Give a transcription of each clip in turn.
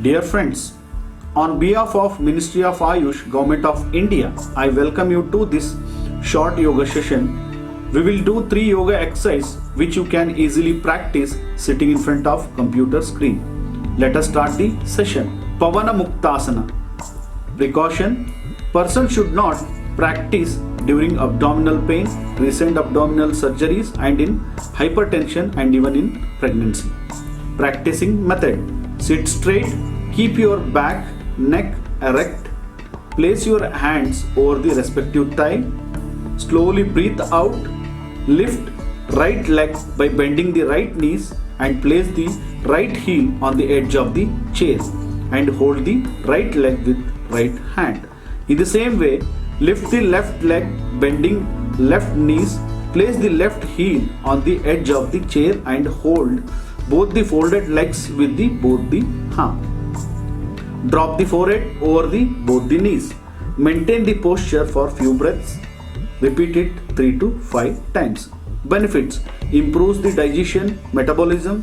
Dear friends, on behalf of Ministry of Ayush, Government of India, I welcome you to this short yoga session. We will do 3 yoga exercises which you can easily practice sitting in front of computer screen. Let us start the session. Pavana Muktasana. Precaution: person should not practice during abdominal pain, recent abdominal surgeries and in hypertension and even in pregnancy. Practicing method: sit straight, keep your back, neck erect, place your hands over the respective thigh, slowly breathe out, lift right leg by bending the right knees and place the right heel on the edge of the chair and hold the right leg with right hand. In the same way, lift the left leg, bending left knees, place the left heel on the edge of the chair and hold both the folded legs with both the arms. Drop the forehead over both the knees. Maintain the posture for few breaths. Repeat it 3 to 5 times. Benefits: improves the digestion, metabolism,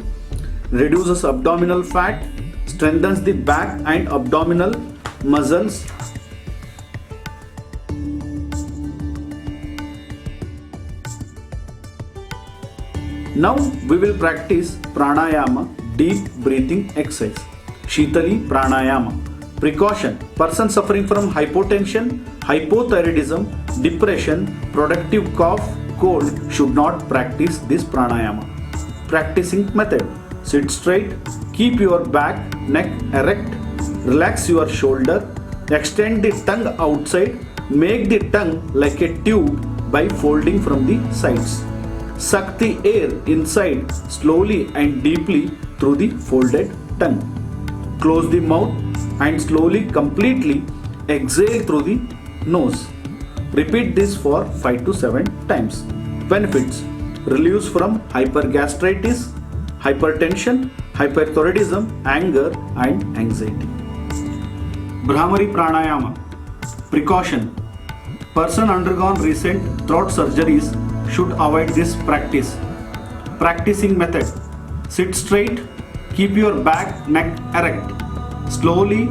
reduces abdominal fat, strengthens the back and abdominal muscles. Now we will practice pranayama, deep breathing exercise. Shitali pranayama. Precaution: person suffering from hypotension, hypothyroidism, depression, productive cough, cold should not practice this pranayama. Practicing method: sit straight, keep your back, neck erect, relax your shoulder, extend the tongue outside, make the tongue like a tube by folding from the sides. Suck the air inside slowly and deeply through the folded tongue. Close the mouth and slowly completely exhale through the nose. Repeat this for 5 to 7 times. Benefits: relieves from hypergastritis, hypertension, hyperthyroidism, anger and anxiety. Bhramari pranayama. Precaution: person undergone recent throat surgeries should avoid this practice. Practicing method: sit straight, keep your back, neck erect, slowly,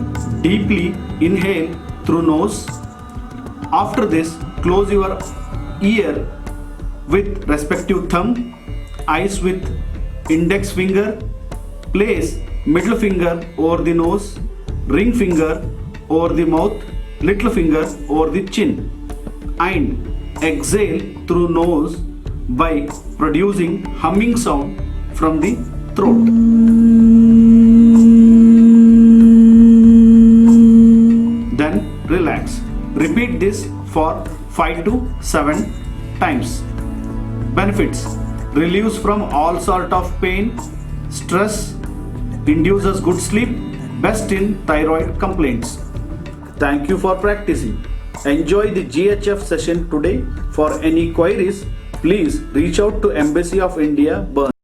deeply inhale through nose. After this, close your ear with respective thumb, eyes with index finger, place middle finger over the nose, ring finger over the mouth, little finger over the chin, and exhale through nose by producing humming sound from the throat. Then relax. Repeat this for 5 to 7 times. Benefits: relieves from all sort of pain, stress, induces good sleep, best in thyroid complaints. Thank you for practicing. Enjoy the GHF session today. For any queries, please reach out to Embassy of India, Bern.